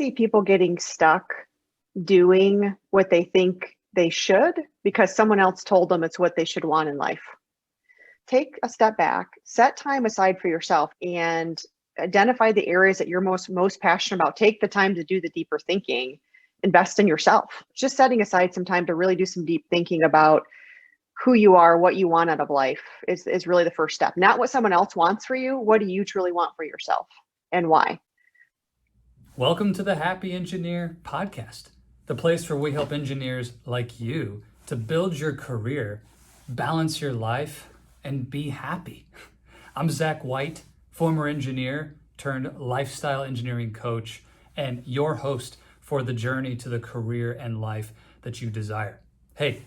see people getting stuck doing what they think they should because someone else told them it's what they should want in life. Take a step back, set time aside for yourself, and identify the areas that you're most passionate about. Take the time to do the deeper thinking. Invest in yourself. Just setting aside some time to really do some deep thinking about who you are, what you want out of life is really the first step. Not what someone else wants for you. What do you truly want for yourself and why? Welcome to the Happy Engineer podcast, the place where we help engineers like you to build your career, balance your life, and be happy. I'm Zach White, former engineer turned lifestyle engineering coach, and your host for the journey to the career and life that you desire. Hey,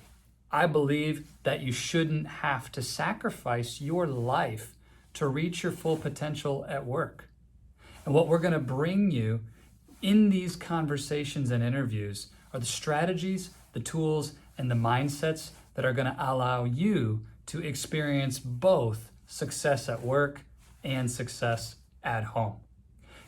I believe that you shouldn't have to sacrifice your life to reach your full potential at work. And what we're going to bring you in these conversations and interviews are the strategies, the tools, and the mindsets that are going to allow you to experience both success at work and success at home.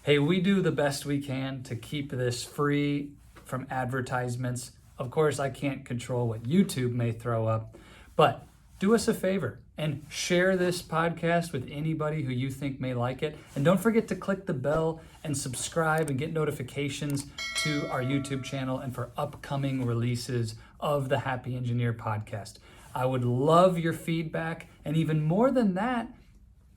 Hey, we do the best we can to keep this free from advertisements. Of course, I can't control what YouTube may throw up, but do us a favor and share this podcast with anybody who you think may like it. And don't forget to click the bell and subscribe and get notifications to our YouTube channel and for upcoming releases of the Happy Engineer podcast. I would love your feedback, and even more than that,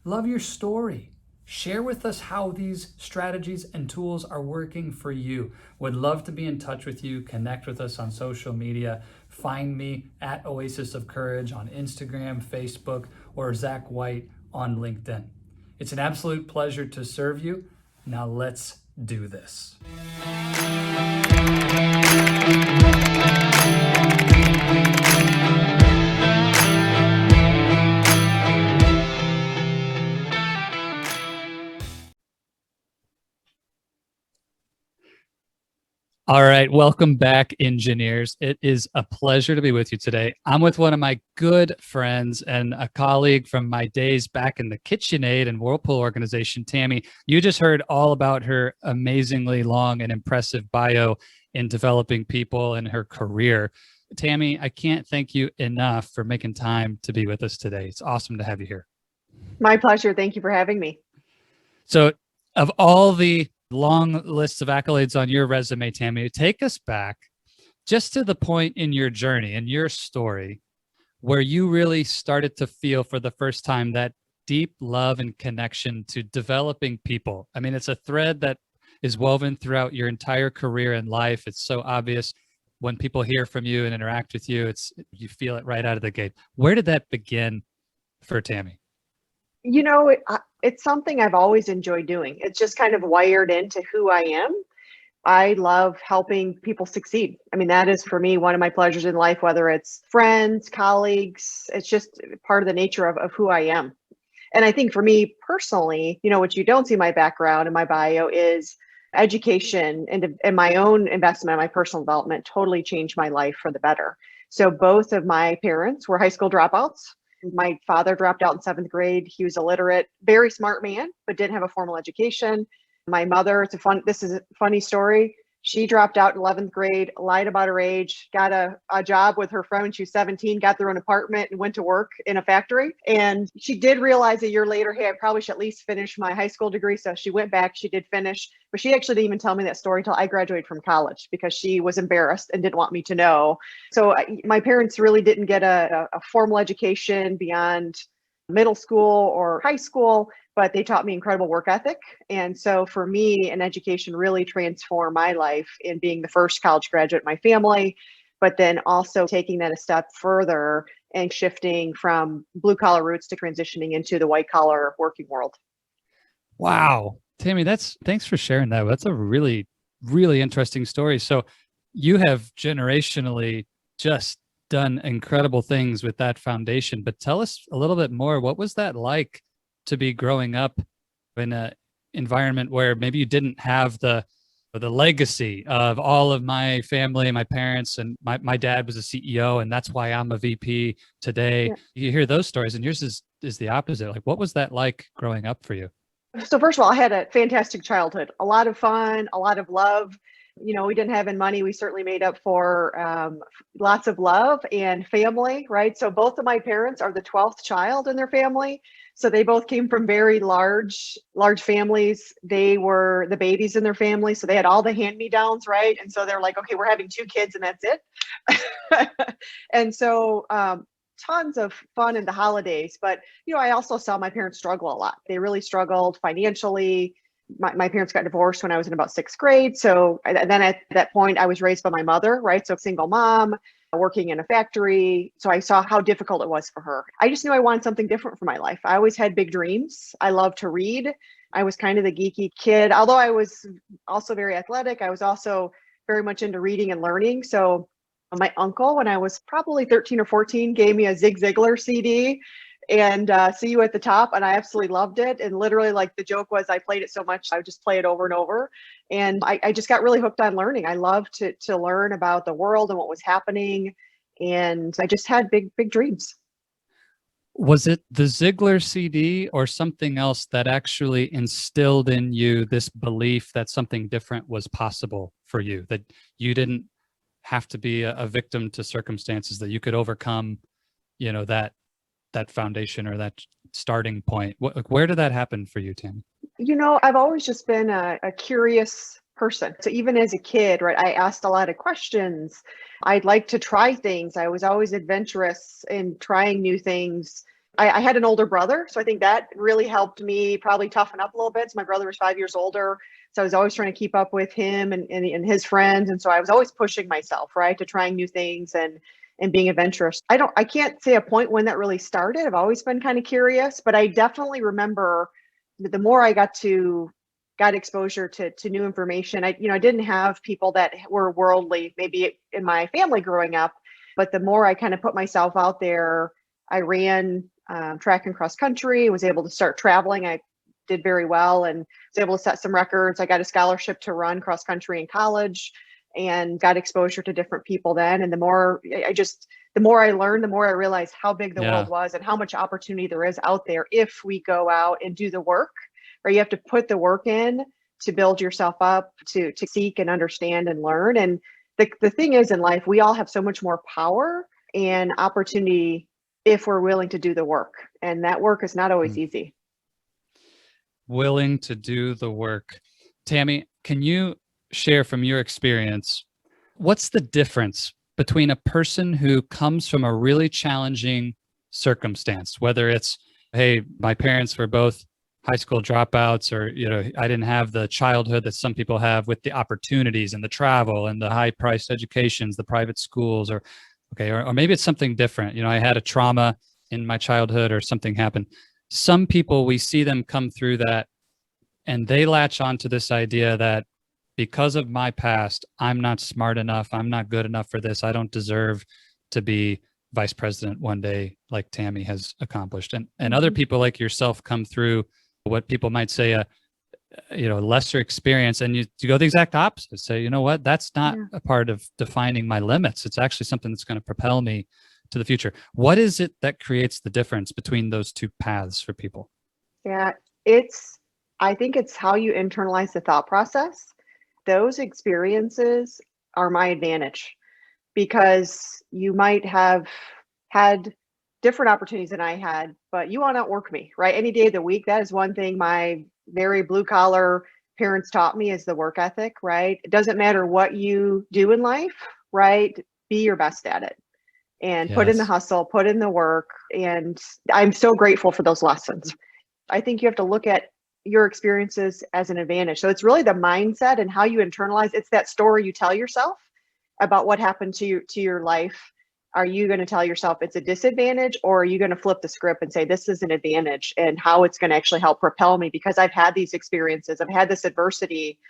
love your story. Share with us how these strategies and tools are working for you. Would love to be in touch with you. Connect with us on social media. Find me at Oasis of Courage on Instagram, Facebook, or Zach White on LinkedIn. It's an absolute pleasure to serve you. Now let's do this. All right, welcome back, engineers. It is a pleasure to be with you today. I'm with one of my good friends and a colleague from my days back in the KitchenAid and Whirlpool organization, Tammy. You just heard all about her amazingly long and impressive bio in developing people and her career. Tammy, I can't thank you enough for making time to be with us today. It's awesome to have you here. My pleasure. Thank you for having me. So, of all the long lists of accolades on your resume, Tammy, take us back just to the point in your journey and your story where you really started to feel for the first time that deep love and connection to developing people. I mean, it's a thread that is woven throughout your entire career and life. It's so obvious when people hear from you and interact with you. You feel it right out of the gate. Where did that begin for Tammy? You know, it's something I've always enjoyed doing. It's just kind of wired into who I am. I love helping people succeed. I mean, that is for me one of my pleasures in life, whether it's friends, colleagues, it's just part of the nature of who I am. And I think for me personally, you know, what you don't see my background in my bio is education and my own investment, my personal development totally changed my life for the better. So both of my parents were high school dropouts. My father dropped out in 7th grade. He was illiterate, very smart man, but didn't have a formal education. My mother, this is a funny story. She dropped out in 11th grade, lied about her age, got a job with her friend when she was 17, got their own apartment and went to work in a factory. And she did realize a year later, hey, I probably should at least finish my high school degree. So she went back, she did finish, but she actually didn't even tell me that story until I graduated from college because she was embarrassed and didn't want me to know. So my parents really didn't get a formal education beyond middle school or high school, but they taught me incredible work ethic. And so for me, an education really transformed my life in being the first college graduate in my family, but then also taking that a step further and shifting from blue collar roots to transitioning into the white collar working world. Wow. Tammy, thanks for sharing that. That's a really, really interesting story. So you have generationally just done incredible things with that foundation, but tell us a little bit more. What was that like to be growing up in an environment where maybe you didn't have the legacy of all of my family, my parents, and my dad was a CEO, and that's why I'm a VP today. Yeah. You hear those stories, and yours is the opposite. Like, what was that like growing up for you? So first of all, I had a fantastic childhood, a lot of fun, a lot of love. We didn't have any money. We certainly made up for lots of love and family, right? So both of my parents are the 12th child in their family. So they both came from very large families. They were the babies in their family. So they had all the hand-me-downs, right? And so they're like, okay, we're having 2 kids and that's it. And so tons of fun in the holidays. But, I also saw my parents struggle a lot. They really struggled financially. My parents got divorced when I was in about 6th grade. So then at that point, I was raised by my mother, right? So single mom, working in a factory. So I saw how difficult it was for her. I just knew I wanted something different for my life. I always had big dreams. I loved to read. I was kind of the geeky kid. Although I was also very athletic, I was also very much into reading and learning. So my uncle, when I was probably 13 or 14, gave me a Zig Ziglar CD and See You at the Top. And I absolutely loved it. And literally, like, the joke was I played it so much, I would just play it over and over. And I just got really hooked on learning. I loved to learn about the world and what was happening. And I just had big, big dreams. Was it the Ziegler CD or something else that actually instilled in you this belief that something different was possible for you, that you didn't have to be a victim to circumstances, that you could overcome, that foundation or that starting point? Where did that happen for you, Tammy? I've always just been a curious person. So even as a kid, right, I asked a lot of questions. I'd like to try things. I was always adventurous in trying new things. I had an older brother, so I think that really helped me probably toughen up a little bit. So my brother was 5 years older. So I was always trying to keep up with him and his friends. And so I was always pushing myself, right, to trying new things and being adventurous. I can't say a point when that really started. I've always been kind of curious, but I definitely remember the more I got exposure to new information. I didn't have people that were worldly, maybe in my family growing up, but the more I kind of put myself out there, I ran track and cross country, was able to start traveling. I did very well and was able to set some records. I got a scholarship to run cross country in college and got exposure to different people then. And the more I learned, the more I realized how big the world was and how much opportunity there is out there if we go out and do the work. Or you have to put the work in to build yourself up, to seek and understand and learn. And the thing is, in life, we all have so much more power and opportunity if we're willing to do the work. And that work is not always easy. Willing to do the work. Tammy, can you share from your experience, what's the difference between a person who comes from a really challenging circumstance, whether it's, hey, my parents were both high school dropouts, or, I didn't have the childhood that some people have with the opportunities and the travel and the high priced educations, the private schools, or maybe it's something different. I had a trauma in my childhood or something happened. Some people, we see them come through that and they latch onto this idea that because of my past, I'm not smart enough. I'm not good enough for this. I don't deserve to be vice president one day like Tammy has accomplished. And other people like yourself come through what people might say a lesser experience, and you go the exact opposite. Say, you know what, that's not a part of defining my limits. It's actually something that's going to propel me to the future. What is it that creates the difference between those two paths for people? Yeah, I think it's how you internalize the thought process. Those experiences are my advantage because you might have had different opportunities than I had, but you want to outwork me, right? Any day of the week. That is one thing my very blue collar parents taught me, is the work ethic, right? It doesn't matter what you do in life, right? Be your best at it and put in the hustle, put in the work. And I'm so grateful for those lessons. I think you have to look at your experiences as an advantage. So it's really the mindset and how you internalize. It's that story you tell yourself about what happened to your life. Are you going to tell yourself it's a disadvantage, or are you going to flip the script and say, this is an advantage, and how it's going to actually help propel me because I've had these experiences, I've had this adversity,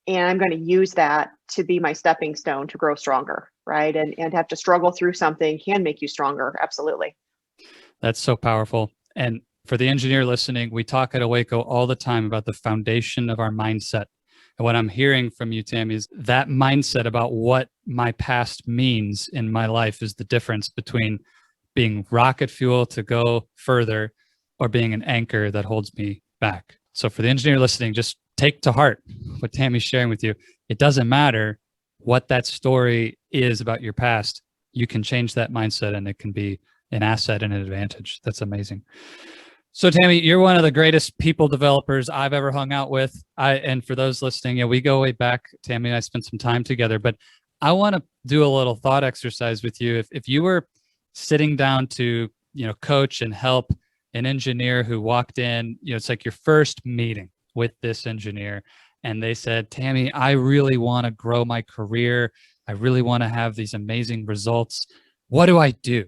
and I'm going to use that to be my stepping stone to grow stronger, right? And have to struggle through something can make you stronger. Absolutely. That's so powerful. And for the engineer listening, we talk at Awaco all the time about the foundation of our mindset. And what I'm hearing from you, Tammy, is that mindset about what my past means in my life is the difference between being rocket fuel to go further or being an anchor that holds me back. So for the engineer listening, just take to heart what Tammy's sharing with you. It doesn't matter what that story is about your past. You can change that mindset and it can be an asset and an advantage. That's amazing. So Tammy, you're one of the greatest people developers I've ever hung out with. And for those listening, we go way back. Tammy and I spent some time together, but I want to do a little thought exercise with you. If you were sitting down to, coach and help an engineer who walked in, it's like your first meeting with this engineer, and they said, Tammy, I really want to grow my career. I really want to have these amazing results. What do I do?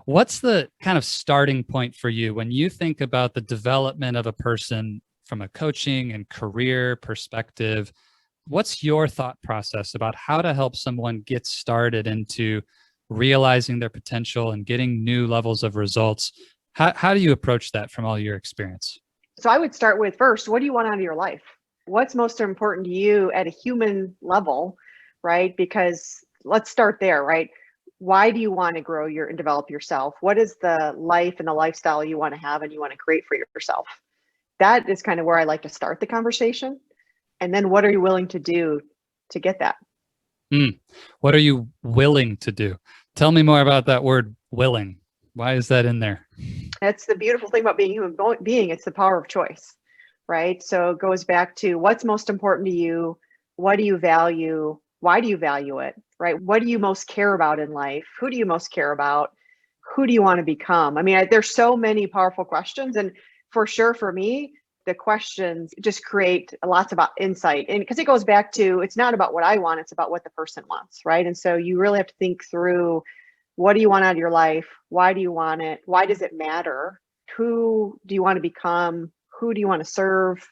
What's the kind of starting point for you when you think about the development of a person from a coaching and career perspective? What's your thought process about how to help someone get started into realizing their potential and getting new levels of results? How do you approach that from all your experience? So I would start with first, what do you want out of your life? What's most important to you at a human level, right? Because let's start there, right? Why do you want to grow and develop yourself? What is the life and the lifestyle you want to have and you want to create for yourself? That is kind of where I like to start the conversation. And then what are you willing to do to get that? What are you willing to do? Tell me more about that word willing. Why is that in there? That's the beautiful thing about being a human being. It's the power of choice, right? So it goes back to what's most important to you. What do you value? Why do you value it, right? What do you most care about in life? Who do you most care about? Who do you want to become? I mean, there's so many powerful questions. And for sure, for me, the questions just create lots of insight. And because it goes back to, it's not about what I want, it's about what the person wants, right? And so you really have to think through, what do you want out of your life? Why do you want it? Why does it matter? Who do you want to become? Who do you want to serve?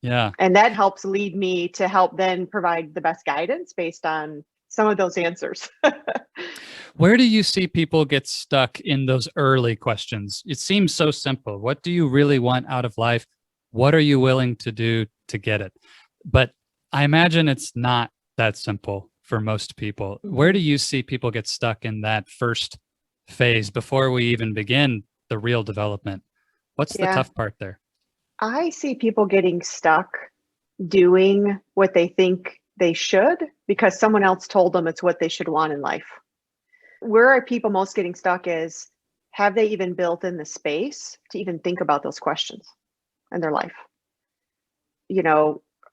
Yeah. And that helps lead me to help then provide the best guidance based on some of those answers. Where do you see people get stuck in those early questions? It seems so simple. What do you really want out of life? What are you willing to do to get it? But I imagine it's not that simple for most people. Where do you see people get stuck in that first phase before we even begin the real development? What's the tough part there? I see people getting stuck doing what they think they should because someone else told them it's what they should want in life. Where are people most getting stuck is, have they even built in the space to even think about those questions in their life?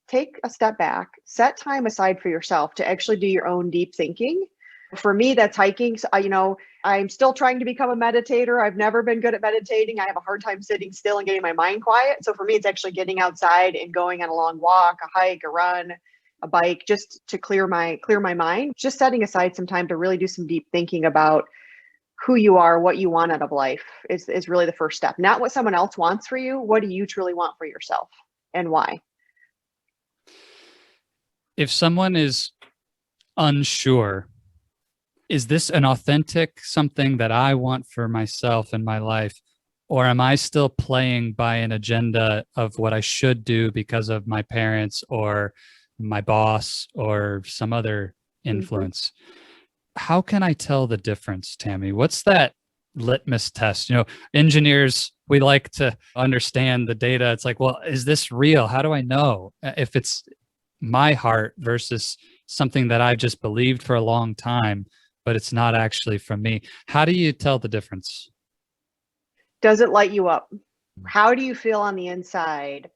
Take a step back, set time aside for yourself to actually do your own deep thinking. For me, that's hiking. So, I'm still trying to become a meditator. I've never been good at meditating. I have a hard time sitting still and getting my mind quiet. So for me, it's actually getting outside and going on a long walk, a hike, a run, a bike, just to clear my mind. Just setting aside some time to really do some deep thinking about who you are, what you want out of life is really the first step. Not what someone else wants for you. What do you truly want for yourself and why? If someone is unsure, is this an authentic something that I want for myself in my life? Or am I still playing by an agenda of what I should do because of my parents or my boss or some other influence? How can I tell the difference, Tammy? What's that litmus test? Engineers, we like to understand the data. It's like, well, is this real? How do I know if it's my heart versus something that I've just believed for a long time, but it's not actually from me? How do you tell the difference? Does it light you up? How do you feel on the inside?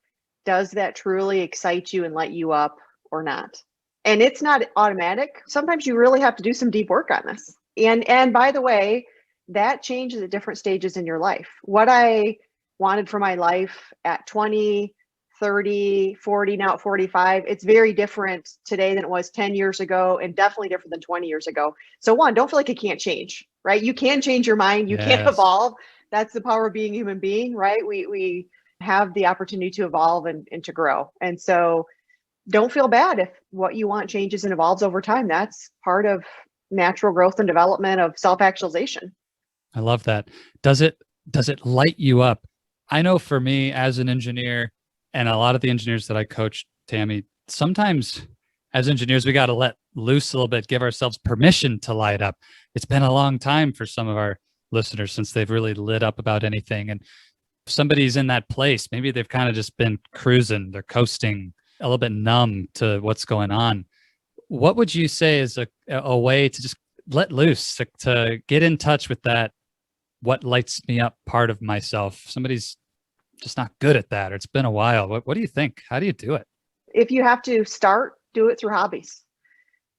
Does that truly excite you and light you up or not? And it's not automatic. Sometimes you really have to do some deep work on this. And by the way, that changes at different stages in your life. What I wanted for my life at 20, 30, 40, now at 45, it's very different today than it was 10 years ago, and definitely different than 20 years ago. So one, don't feel like it can't change, right? You can change your mind. You can evolve. That's the power of being a human being, right? We have the opportunity to evolve and to grow. And so don't feel bad if what you want changes and evolves over time. That's part of natural growth and development of self-actualization. I love that. Does it light you up? I know for me as an engineer, and a lot of the engineers that I coach, Tammy, sometimes as engineers, we got to let loose a little bit, give ourselves permission to light up. It's been a long time for some of our listeners since they've really lit up about anything. And somebody's in that place, maybe they've kind of just been cruising, they're coasting, a little bit numb to what's going on. What would you say is a way to just let loose, to get in touch with that, what lights me up part of myself? Somebody's just not good at that, or it's been a while. What do you think? How do you do it? If you have to start, do it through hobbies.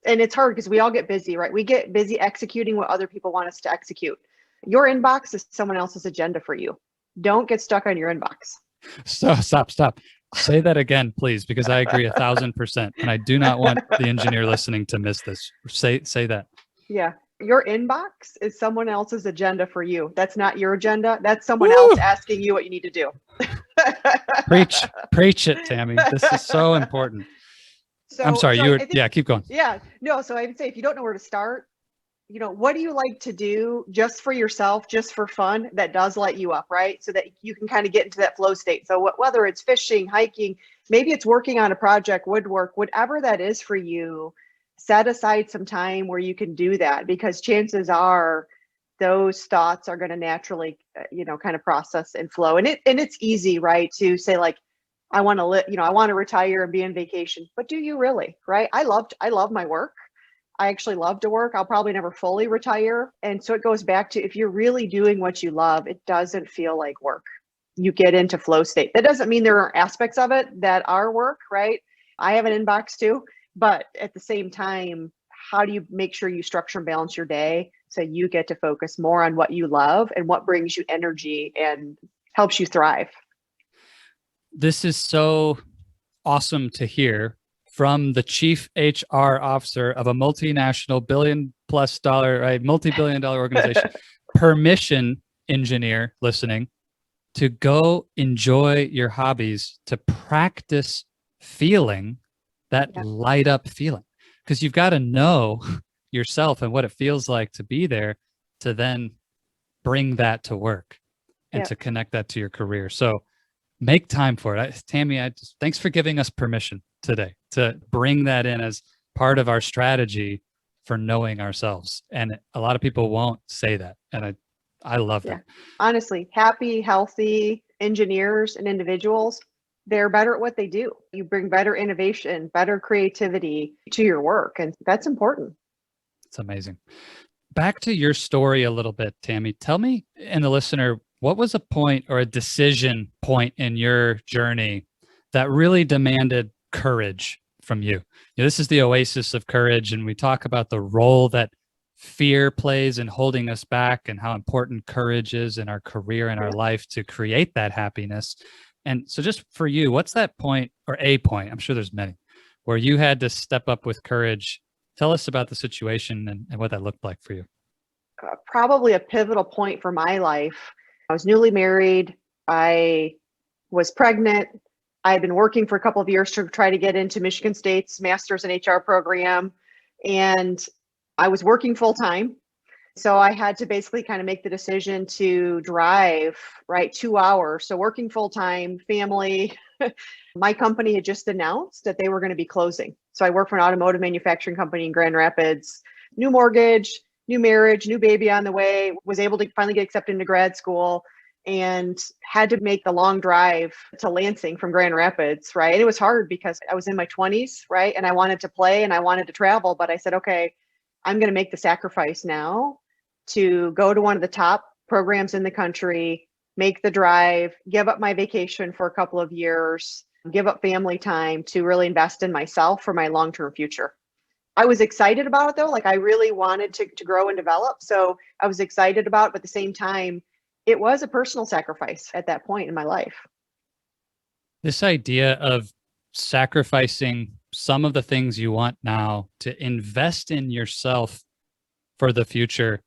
And it's hard because we all get busy, right? We get busy executing what other people want us to execute. Your inbox is someone else's agenda for you. Don't get stuck on your inbox. So stop. Say that again, please, because I agree 1,000%. And I do not want the engineer listening to miss this. Say that. Yeah. Your inbox is someone else's agenda for you. That's not your agenda. That's someone Woo! else asking you what you need to do. Preach it, Tammy. This is so important. So, I'm sorry. Keep going. Yeah. No. So I would say if you don't know where to start, what do you like to do just for yourself, just for fun, that does light you up, right? So that you can kind of get into that flow state. So whether it's fishing, hiking, maybe it's working on a project, woodwork, whatever that is for you, set aside some time where you can do that, because chances are those thoughts are going to naturally, kind of process and flow. And it's easy, right, to say like, I want to retire and be on vacation, but do you really, right? I love my work. I actually love to work. I'll probably never fully retire. And so it goes back to, if you're really doing what you love, it doesn't feel like work. You get into flow state. That doesn't mean there are aspects of it that are work, right? I have an inbox too, but at the same time, how do you make sure you structure and balance your day so you get to focus more on what you love and what brings you energy and helps you thrive? This is so awesome to hear from the chief HR officer of a multinational multi-billion dollar organization, permission engineer listening, to go enjoy your hobbies, to practice feeling that light up feeling. Because you've got to know yourself and what it feels like to be there, to then bring that to work and to connect that to your career. So make time for it. Tammy, thanks for giving us permission today to bring that in as part of our strategy for knowing ourselves. And a lot of people won't say that. And I love that. Honestly, happy, healthy engineers and individuals, they're better at what they do. You bring better innovation, better creativity to your work. And that's important. It's amazing. Back to your story a little bit, Tammy. Tell me and the listener, what was a point or a decision point in your journey that really demanded courage from you? This is the oasis of courage, and we talk about the role that fear plays in holding us back and how important courage is in our career and our life to create that happiness. And so just for you, what's that point, or a point, I'm sure there's many, where you had to step up with courage? Tell us about the situation and what that looked like for you. Probably a pivotal point for my life. I was newly married. I was pregnant. I had been working for a couple of years to try to get into Michigan State's Master's in HR program. And I was working full time. So I had to basically kind of make the decision to drive, 2 hours. So working full time, family. My company had just announced that they were going to be closing. So I work for an automotive manufacturing company in Grand Rapids. New mortgage, new marriage, new baby on the way, was able to finally get accepted into grad school, and had to make the long drive to Lansing from Grand Rapids, right? And it was hard because I was in my 20s, right? And I wanted to play and I wanted to travel, but I said, okay, I'm going to make the sacrifice now to go to one of the top programs in the country, make the drive, give up my vacation for a couple of years, give up family time to really invest in myself for my long-term future. I was excited about it though. Like I really wanted to grow and develop. So I was excited about it, but at the same time, it was a personal sacrifice at that point in my life. This idea of sacrificing some of the things you want now to invest in yourself for the future,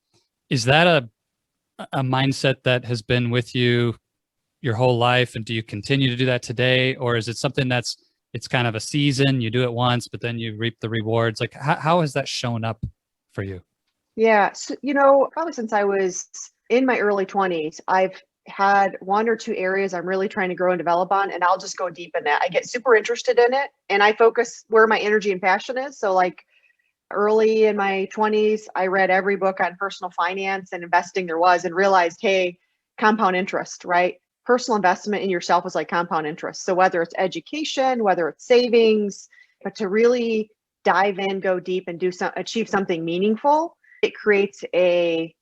is that a mindset that has been with you your whole life? And do you continue to do that today? Or is it something it's kind of a season, you do it once, but then you reap the rewards? Like how has that shown up for you? Yeah. So, probably since I was in my early 20s, I've had one or two areas I'm really trying to grow and develop on, and I'll just go deep in that. I get super interested in it and I focus where my energy and passion is. So like early in my 20s, I read every book on personal finance and investing there was, and realized, hey, compound interest, right? personal investment in yourself is like compound interest. So whether it's education, whether it's savings, but to really dive in, go deep, and achieve something meaningful, it creates a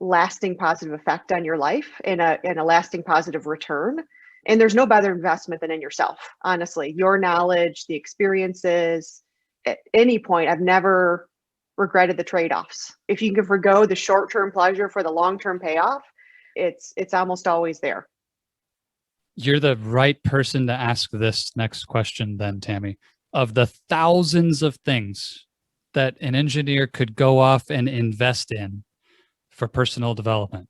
lasting positive effect on your life and a lasting positive return. And there's no better investment than in yourself, honestly. Your knowledge, the experiences, at any point, I've never regretted the trade-offs. If you can forgo the short-term pleasure for the long-term payoff, it's almost always there. You're the right person to ask this next question then, Tammy. Of the thousands of things that an engineer could go off and invest in for personal development,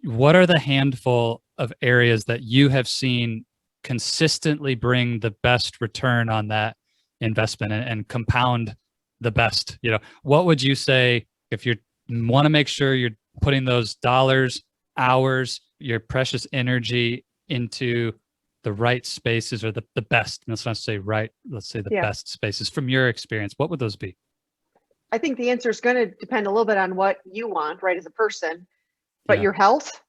what are the handful of areas that you have seen consistently bring the best return on that investment and compound the best? What would you say if you want to make sure you're putting those dollars, hours, your precious energy into the right spaces, or the best, let's not say right, let's say the best spaces from your experience? What would those be? I think the answer is going to depend a little bit on what you want, right, as a person. But your health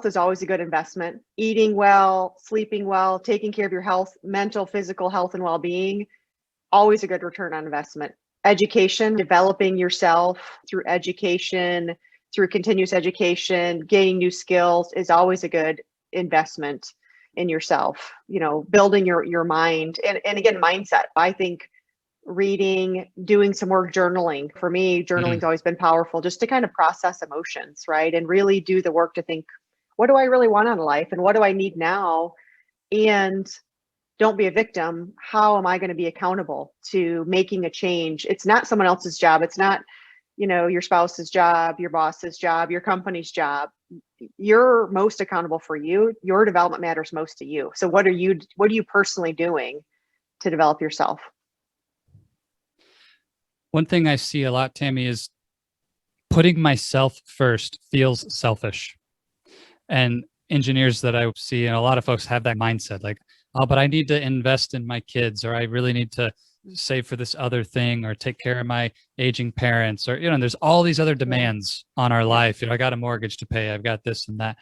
is always a good investment. Eating well, sleeping well, taking care of your health, mental, physical health and well-being, always a good return on investment. Education, developing yourself through education, through continuous education, gaining new skills is always a good investment in yourself. Building your mind and again, mindset. I think reading, doing some work, journaling. For me, journaling's always been powerful, just to kind of process emotions, right? And really do the work to think, what do I really want out of life? And what do I need now? And don't be a victim. How am I going to be accountable to making a change? It's not someone else's job. It's not, your spouse's job, your boss's job, your company's job. You're most accountable for you. Your development matters most to you. So what are you personally doing to develop yourself? One thing I see a lot, Tammy, is putting myself first feels selfish. And engineers that I see, and a lot of folks have that mindset, like, oh, but I need to invest in my kids, or I really need to save for this other thing, or take care of my aging parents, or, there's all these other demands on our life. I got a mortgage to pay, I've got this and that.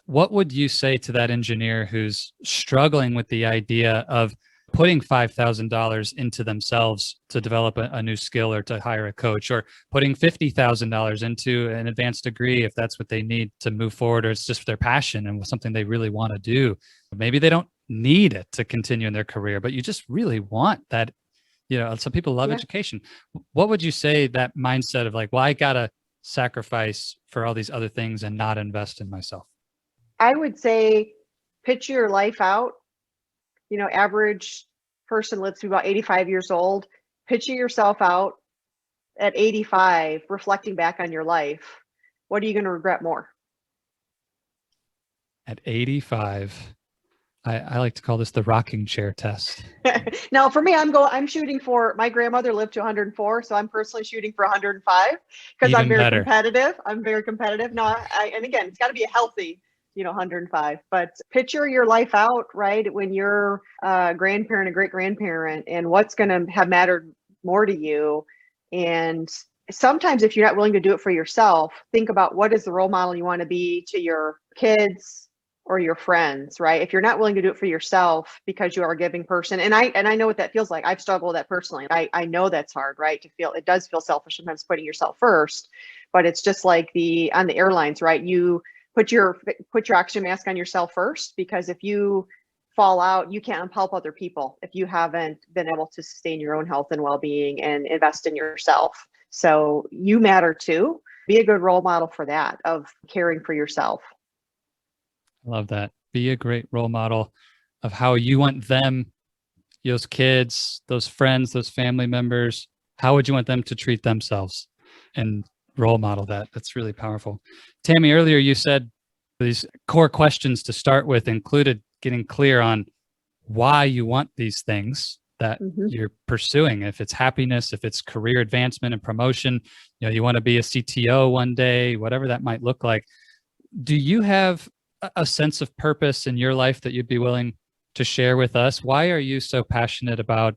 What would you say to that engineer who's struggling with the idea of putting $5,000 into themselves to develop a new skill, or to hire a coach, or putting $50,000 into an advanced degree if that's what they need to move forward, or it's just their passion and something they really want to do? Maybe they don't need it to continue in their career, but you just really want that. Some people love education. What would you say that mindset of like, well, I got to sacrifice for all these other things and not invest in myself? I would say picture your life out. Average person lives to about 85 years old. Picture yourself out at 85, reflecting back on your life. What are you going to regret more? At 85, I like to call this the rocking chair test. Now, for me, I'm shooting for, my grandmother lived to 104, so I'm personally shooting for 105 because I'm very competitive. No, and again, it's got to be a healthy 105, but picture your life out, right? When you're a grandparent, a great grandparent, and what's going to have mattered more to you. And sometimes if you're not willing to do it for yourself, think about what is the role model you want to be to your kids or your friends, right? If you're not willing to do it for yourself because you are a giving person, and I know what that feels like. I've struggled with that personally. I know that's hard, right? It does feel selfish sometimes, putting yourself first, but it's just like on the airlines, right? You put your oxygen mask on yourself first, because if you fall out, you can't help other people if you haven't been able to sustain your own health and well-being and invest in yourself. So you matter too. Be a good role model for that, of caring for yourself. I love that. Be a great role model of how you want them, those kids, those friends, those family members, how would you want them to treat themselves, and role model that. That's really powerful. Tammy, earlier you said these core questions to start with included getting clear on why you want these things that you're pursuing. If it's happiness, if it's career advancement and promotion, you want to be a CTO one day, whatever that might look like. Do you have a sense of purpose in your life that you'd be willing to share with us? Why are you so passionate about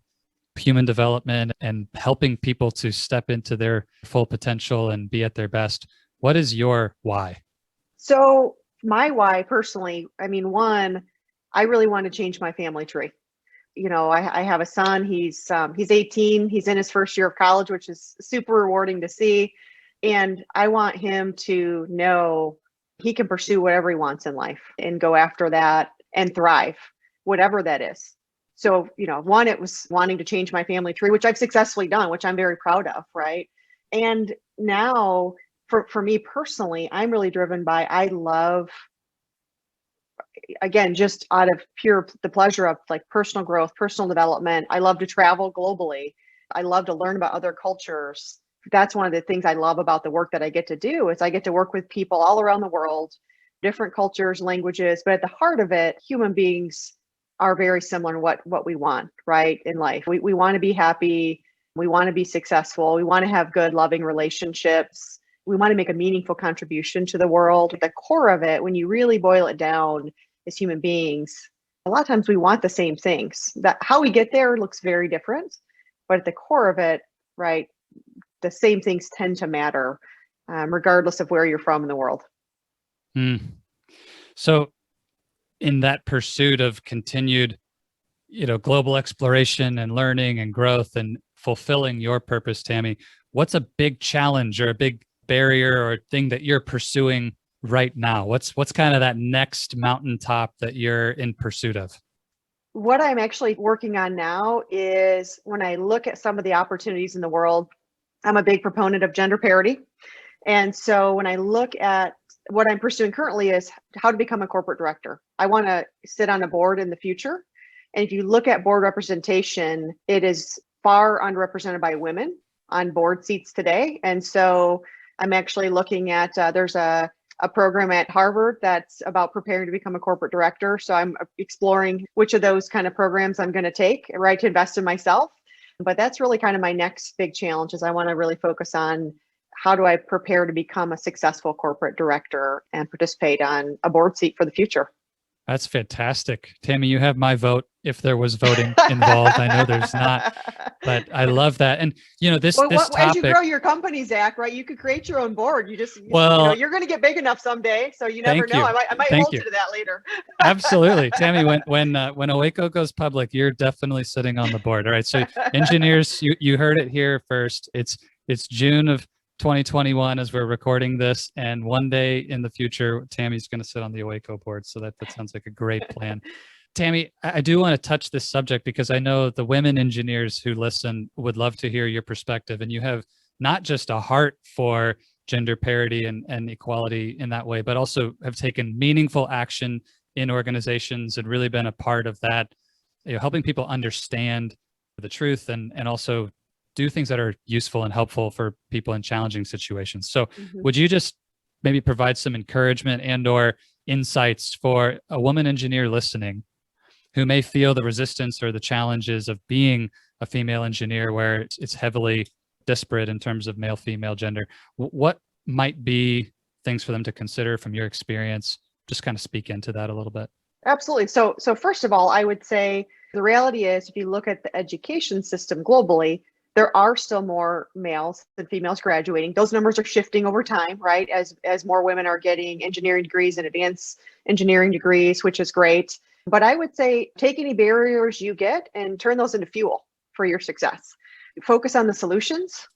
human development and helping people to step into their full potential and be at their best? What is your why? So My why personally, I mean, one, I really want to change my family tree. I have a son. He's 18. He's in his first year of college, which is super rewarding to see. And I want him to know he can pursue whatever he wants in life and go after that and thrive, whatever that is. So, one, it was wanting to change my family tree, which I've successfully done, which I'm very proud of, right? And now for me personally, I'm really driven by, I love, again, just out of the pleasure of like personal growth, personal development. I love to travel globally. I love to learn about other cultures. That's one of the things I love about the work that I get to do is I get to work with people all around the world, different cultures, languages, but at the heart of it, human beings are very similar in what we want, right, in life. We want to be happy. We want to be successful. We want to have good, loving relationships. We want to make a meaningful contribution to the world. At the core of it, when you really boil it down as human beings, a lot of times we want the same things. That how we get there looks very different, but at the core of it, right, the same things tend to matter, regardless of where you're from in the world. So in that pursuit of continued, global exploration and learning and growth and fulfilling your purpose, Tammy, what's a big challenge or a big barrier or thing that you're pursuing right now? What's kind of that next mountaintop that you're in pursuit of? What I'm actually working on now is when I look at some of the opportunities in the world, I'm a big proponent of gender parity. And so when I look at what I'm pursuing currently is how to become a corporate director. I want to sit on a board in the future. And if you look at board representation, it is far underrepresented by women on board seats today. And so I'm actually looking at, there's a program at Harvard that's about preparing to become a corporate director. So I'm exploring which of those kind of programs I'm going to take, right, to invest in myself. But that's really kind of my next big challenge is I want to really focus on how do I prepare to become a successful corporate director and participate on a board seat for the future. That's fantastic. Tammy, you have my vote if there was voting involved. I know there's not, but I love that. And, this topic. As you grow your company, Zach, right, you could create your own board. You're going to get big enough someday. So you never know. I might hold you to that later. Absolutely. Tammy, when Owaco goes public, you're definitely sitting on the board. All right. So engineers, you heard it here first. It's June of 2021 as we're recording this, and one day in the future, Tammy's going to sit on the Owaco board. So that sounds like a great plan. Tammy, I do want to touch this subject because I know the women engineers who listen would love to hear your perspective, and you have not just a heart for gender parity and equality in that way, but also have taken meaningful action in organizations and really been a part of that, helping people understand the truth and also do things that are useful and helpful for people in challenging situations. So would you just maybe provide some encouragement and or insights for a woman engineer listening who may feel the resistance or the challenges of being a female engineer where it's heavily disparate in terms of male-female gender? What might be things for them to consider from your experience? Just kind of speak into that a little bit. Absolutely. So first of all, I would say the reality is if you look at the education system globally, there are still more males than females graduating. Those numbers are shifting over time, right? As more women are getting engineering degrees and advanced engineering degrees, which is great. But I would say take any barriers you get and turn those into fuel for your success. Focus on the solutions,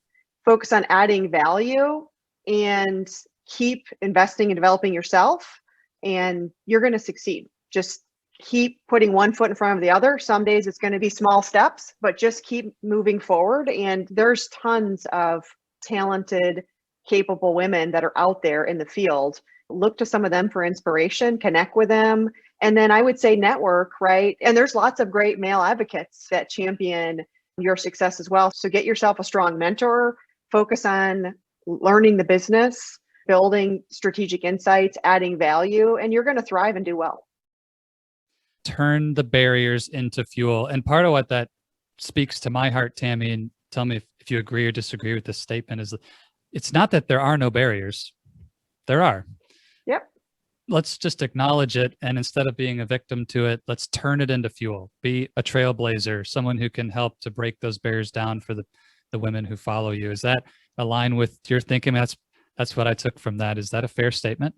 focus on adding value, and keep investing and developing yourself, and you're going to succeed. Just keep putting one foot in front of the other. Some days it's going to be small steps, but just keep moving forward. And there's tons of talented, capable women that are out there in the field. Look to some of them for inspiration, connect with them. And then I would say network, right? And there's lots of great male advocates that champion your success as well. So get yourself a strong mentor, focus on learning the business, building strategic insights, adding value, and you're going to thrive and do well. Turn the barriers into fuel. And part of what that speaks to my heart, Tammy, and tell me if you agree or disagree with this statement, is it's not that there are no barriers. There are. Yep. Let's just acknowledge it. And instead of being a victim to it, let's turn it into fuel. Be a trailblazer, someone who can help to break those barriers down for the women who follow you. Is that align with your thinking? That's what I took from that. Is that a fair statement?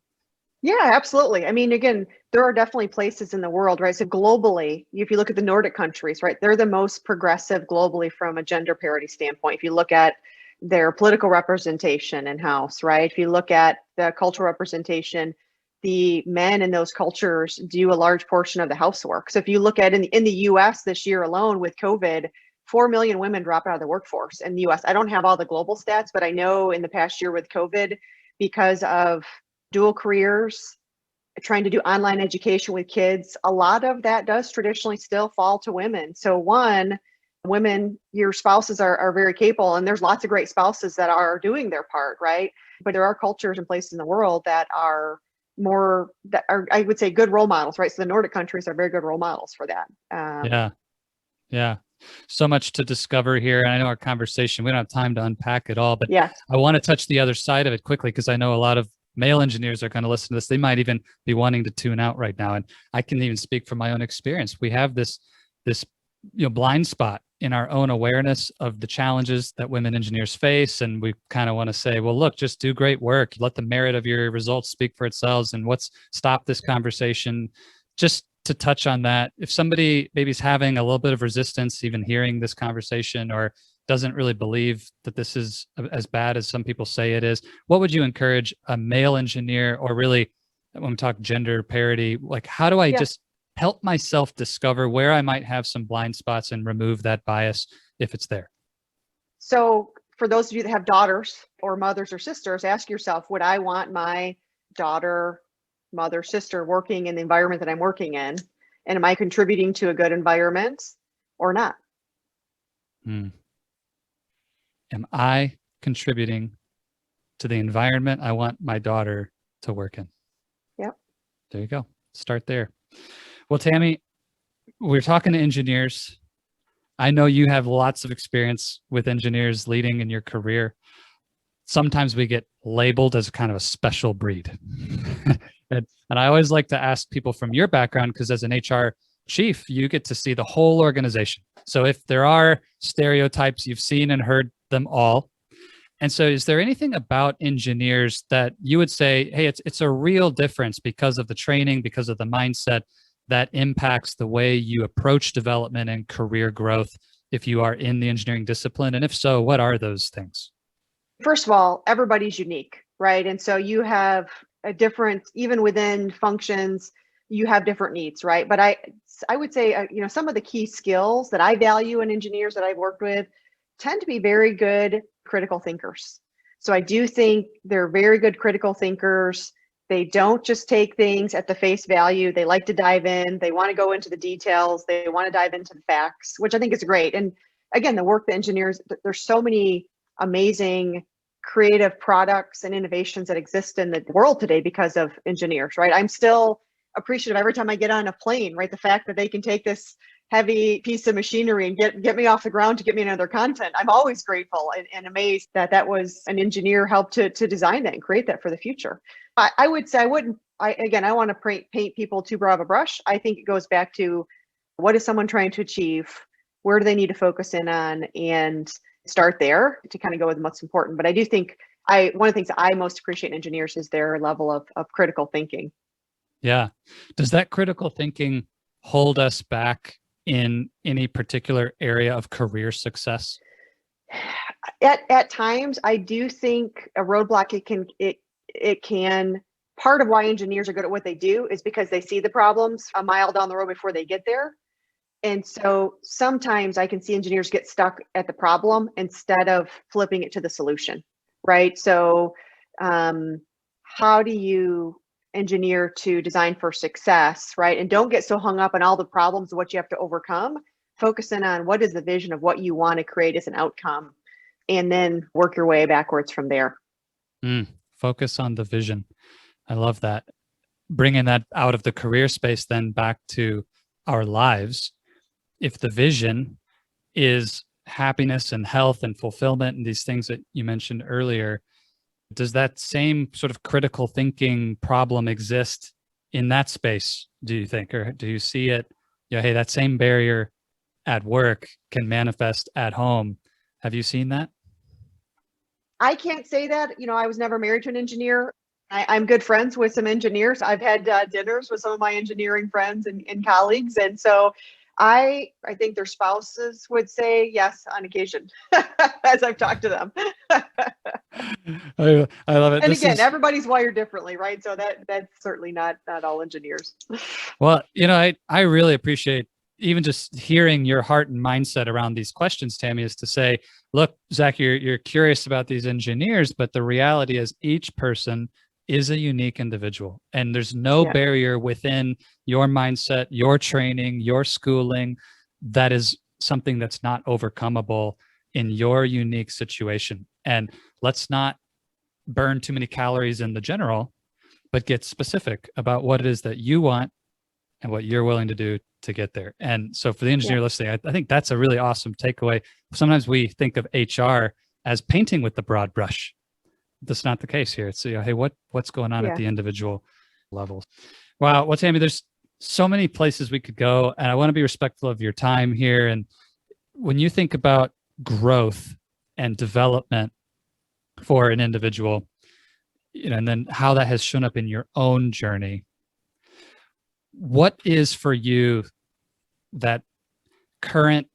Yeah, absolutely. I mean, again, there are definitely places in the world, right? So globally, if you look at the Nordic countries, right, they're the most progressive globally from a gender parity standpoint. If you look at their political representation in house, right? If you look at the cultural representation, the men in those cultures do a large portion of the housework. So if you look at in the US this year alone with COVID, 4 million women dropped out of the workforce in the US. I don't have all the global stats, but I know in the past year with COVID, because of dual careers, trying to do online education with kids, a lot of that does traditionally still fall to women. So one, women, your spouses are very capable, and there's lots of great spouses that are doing their part, right? But there are cultures and places in the world that are more, that are, I would say, good role models, right? So the Nordic countries are very good role models for that. Yeah. Yeah. So much to discover here. And I know our conversation, we don't have time to unpack it all, but Yeah. I want to touch the other side of it quickly because I know a lot of male engineers are going to listen to this. They might even be wanting to tune out right now. And I can even speak from my own experience. We have this blind spot in our own awareness of the challenges that women engineers face. And we kind of want to say, well, look, just do great work. Let the merit of your results speak for itself. And what's stop this conversation? Just to touch on that, if somebody maybe is having a little bit of resistance, even hearing this conversation, or doesn't really believe that this is as bad as some people say it is, what would you encourage a male engineer, or really when we talk gender parity, like how do I Yeah. just help myself discover where I might have some blind spots and remove that bias if it's there? So for those of you that have daughters or mothers or sisters, ask yourself, would I want my daughter, mother, sister working in the environment that I'm working in? And am I contributing to a good environment or not? Hmm. Am I contributing to the environment I want my daughter to work in? Yep. There you go. Start there. Well, Tammy, we're talking to engineers. I know you have lots of experience with engineers leading in your career. Sometimes we get labeled as kind of a special breed. and I always like to ask people from your background, because as an HR chief, you get to see the whole organization. So if there are stereotypes, you've seen and heard them all. And so is there anything about engineers that you would say, hey, it's a real difference because of the training, because of the mindset that impacts the way you approach development and career growth if you are in the engineering discipline? And if so, what are those things? First of all, everybody's unique, right? And so you have a different, even within functions, you have different needs, right? But I would say, some of the key skills that I value in engineers that I've worked with tend to be very good critical thinkers. So I do think they're very good critical thinkers. They don't just take things at the face value. They like to dive in. They want to go into the details. They want to dive into the facts, which I think is great. And again, the work that engineers, there's so many amazing creative products and innovations that exist in the world today because of engineers, right? I'm still appreciative every time I get on a plane, right? The fact that they can take this heavy piece of machinery and get me off the ground to get me another content. I'm always grateful and amazed that that was an engineer helped to design that and create that for the future. I would say I wouldn't, I want to paint people too broad of a brush. I think it goes back to what is someone trying to achieve? Where do they need to focus in on? And start there to kind of go with what's important. But I do think one of the things that I most appreciate in engineers is their level of critical thinking. Yeah. Does that critical thinking hold us back in any particular area of career success? At times, I do think a roadblock it can part of why engineers are good at what they do is because they see the problems a mile down the road before they get there. And so sometimes I can see engineers get stuck at the problem instead of flipping it to the solution, right? So how do you engineer to design for success, right? And don't get so hung up on all the problems of what you have to overcome. Focusing on what is the vision of what you want to create as an outcome, and then work your way backwards from there. Focus on the vision. I love that. Bringing that out of the career space then back to our lives. If the vision is happiness and health and fulfillment and these things that you mentioned earlier, does that same sort of critical thinking problem exist in that space, do you think? Or do you see it, hey, that same barrier at work can manifest at home? Have you seen that? I can't say that. I was never married to an engineer. I'm good friends with some engineers. I've had dinners with some of my engineering friends and colleagues. And so I think their spouses would say yes on occasion as I've talked to them. I love it. And again, everybody's wired differently, right? So that's certainly not all engineers. Well, I really appreciate even just hearing your heart and mindset around these questions, Tammy, is to say, look, Zach, you're curious about these engineers, but the reality is each person is a unique individual, and there's no barrier within your mindset, your training, your schooling that is something that's not overcomable in your unique situation. And let's not burn too many calories in the general, but get specific about what it is that you want and what you're willing to do to get there. And so for the engineer listening, I think that's a really awesome takeaway. Sometimes we think of HR as painting with the broad brush. That's not the case here. It's, hey, what's going on at the individual levels? Wow. Well, Tammy, there's so many places we could go, and I want to be respectful of your time here. And when you think about growth and development for an individual, and then how that has shown up in your own journey, what is for you that current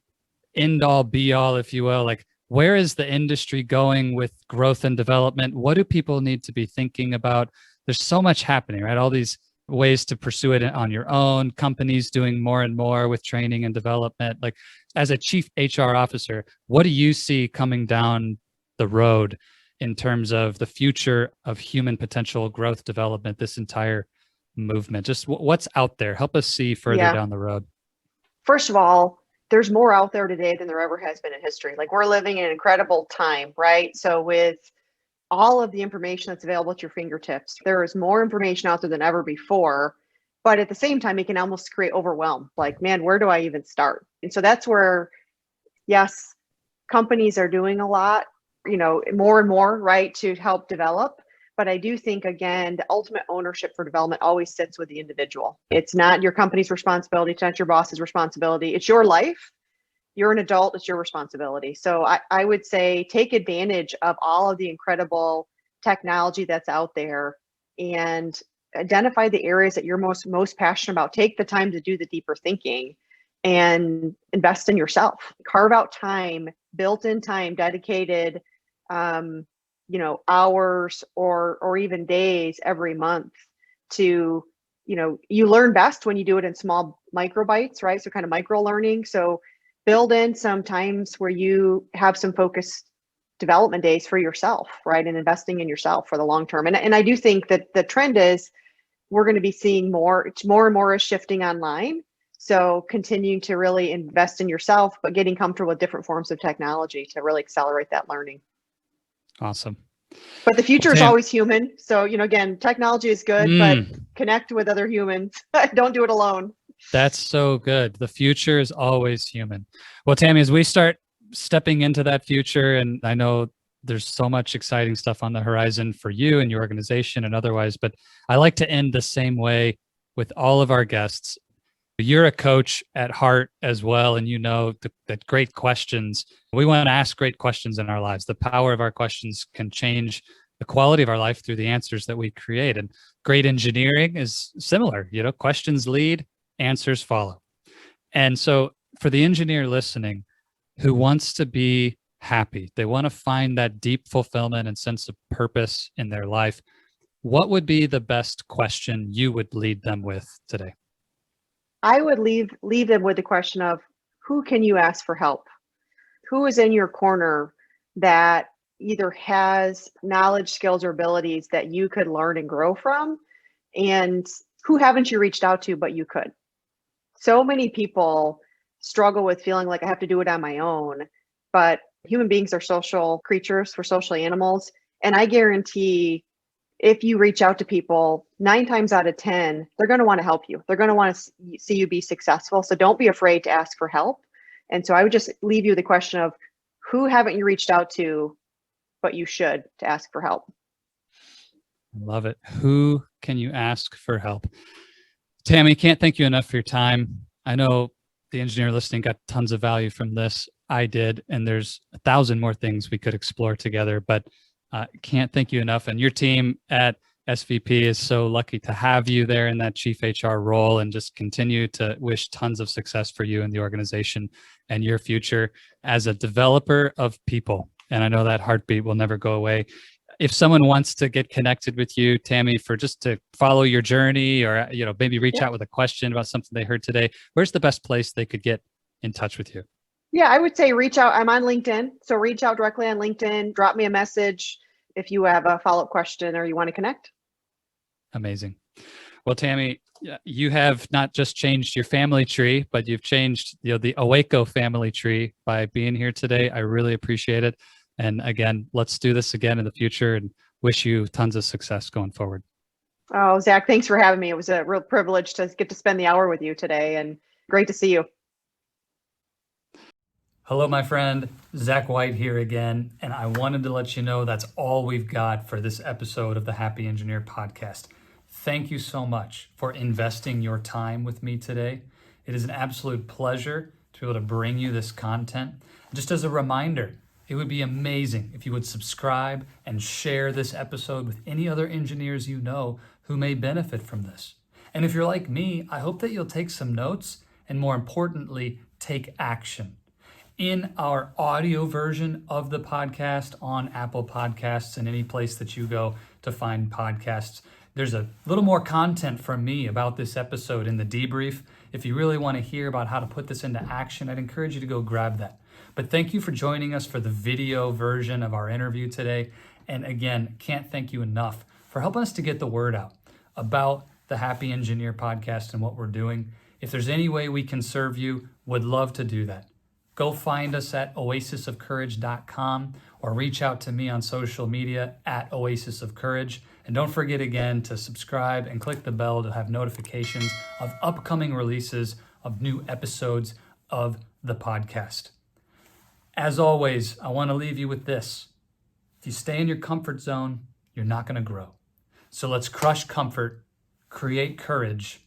end all be all, if you will? Like, where is the industry going with growth and development? What do people need to be thinking about? There's so much happening, right? All these ways to pursue it on your own, companies doing more and more with training and development. Like, as a chief HR officer, what do you see coming down the road in terms of the future of human potential growth development, this entire movement? Just what's out there? Help us see further down the road. First of all, there's more out there today than there ever has been in history. Like, we're living in an incredible time, right? So with all of the information that's available at your fingertips, there is more information out there than ever before. But at the same time, it can almost create overwhelm. Like, man, where do I even start? And so that's where, yes, companies are doing a lot, more and more, right, to help develop. But I do think, again, the ultimate ownership for development always sits with the individual. It's not your company's responsibility. It's not your boss's responsibility. It's your life. You're an adult. It's your responsibility. So I would say take advantage of all of the incredible technology that's out there and identify the areas that you're most passionate about. Take the time to do the deeper thinking and invest in yourself. Carve out time, built-in time, dedicated hours or even days every month to, you learn best when you do it in small micro bites, right? So kind of micro learning. So build in some times where you have some focused development days for yourself, right? And investing in yourself for the long term. And I do think that the trend is we're going to be seeing more and more is shifting online. So continuing to really invest in yourself, but getting comfortable with different forms of technology to really accelerate that learning. Awesome. But the future is always human. So, again, technology is good, but connect with other humans. Don't do it alone. That's so good. The future is always human. Well, Tammy, as we start stepping into that future, and I know there's so much exciting stuff on the horizon for you and your organization and otherwise, but I like to end the same way with all of our guests. You're a coach at heart as well, and that great questions, we want to ask great questions in our lives. The power of our questions can change the quality of our life through the answers that we create. And great engineering is similar. Questions lead, answers follow. And so for the engineer listening who wants to be happy, they want to find that deep fulfillment and sense of purpose in their life, what would be the best question you would lead them with today? I would leave them with the question of, who can you ask for help? Who is in your corner that either has knowledge, skills, or abilities that you could learn and grow from? And who haven't you reached out to, but you could? So many people struggle with feeling like I have to do it on my own, but human beings are social creatures, we're social animals. And I guarantee if you reach out to people, 9 times out of 10, they're going to want to help you. They're going to want to see you be successful. So don't be afraid to ask for help. And so I would just leave you the question of, who haven't you reached out to, but you should, to ask for help? I love it. Who can you ask for help? Tammy, can't thank you enough for your time. I know the engineer listening got tons of value from this. I did, and there's 1,000 more things we could explore together, but can't thank you enough. And your team at SVP is so lucky to have you there in that chief HR role, and just continue to wish tons of success for you and the organization and your future as a developer of people. And I know that heartbeat will never go away. If someone wants to get connected with you, Tammy, for just to follow your journey, or maybe reach out with a question about something they heard today, where's the best place they could get in touch with you? Yeah, I would say reach out. I'm on LinkedIn, so reach out directly on LinkedIn. Drop me a message if you have a follow-up question or you want to connect. Amazing. Well, Tammy, you have not just changed your family tree, but you've changed the Owaco family tree by being here today. I really appreciate it. And again, let's do this again in the future, and wish you tons of success going forward. Oh, Zach, thanks for having me. It was a real privilege to get to spend the hour with you today, and great to see you. Hello, my friend. Zach White here again, and I wanted to let you know that's all we've got for this episode of the Happy Engineer podcast. Thank you so much for investing your time with me today. It is an absolute pleasure to be able to bring you this content. Just as a reminder, it would be amazing if you would subscribe and share this episode with any other engineers you know who may benefit from this. And if you're like me, I hope that you'll take some notes and, more importantly, take action. In our audio version of the podcast on Apple Podcasts and any place that you go to find podcasts, there's a little more content from me about this episode in the debrief. If you really want to hear about how to put this into action, I'd encourage you to go grab that. But thank you for joining us for the video version of our interview today. And again, can't thank you enough for helping us to get the word out about the Happy Engineer podcast and what we're doing. If there's any way we can serve you, would love to do that. Go find us at oasisofcourage.com or reach out to me on social media at Oasis of Courage. And don't forget again to subscribe and click the bell to have notifications of upcoming releases of new episodes of the podcast. As always, I want to leave you with this. If you stay in your comfort zone, you're not going to grow. So let's crush comfort, create courage,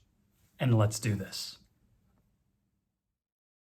and let's do this.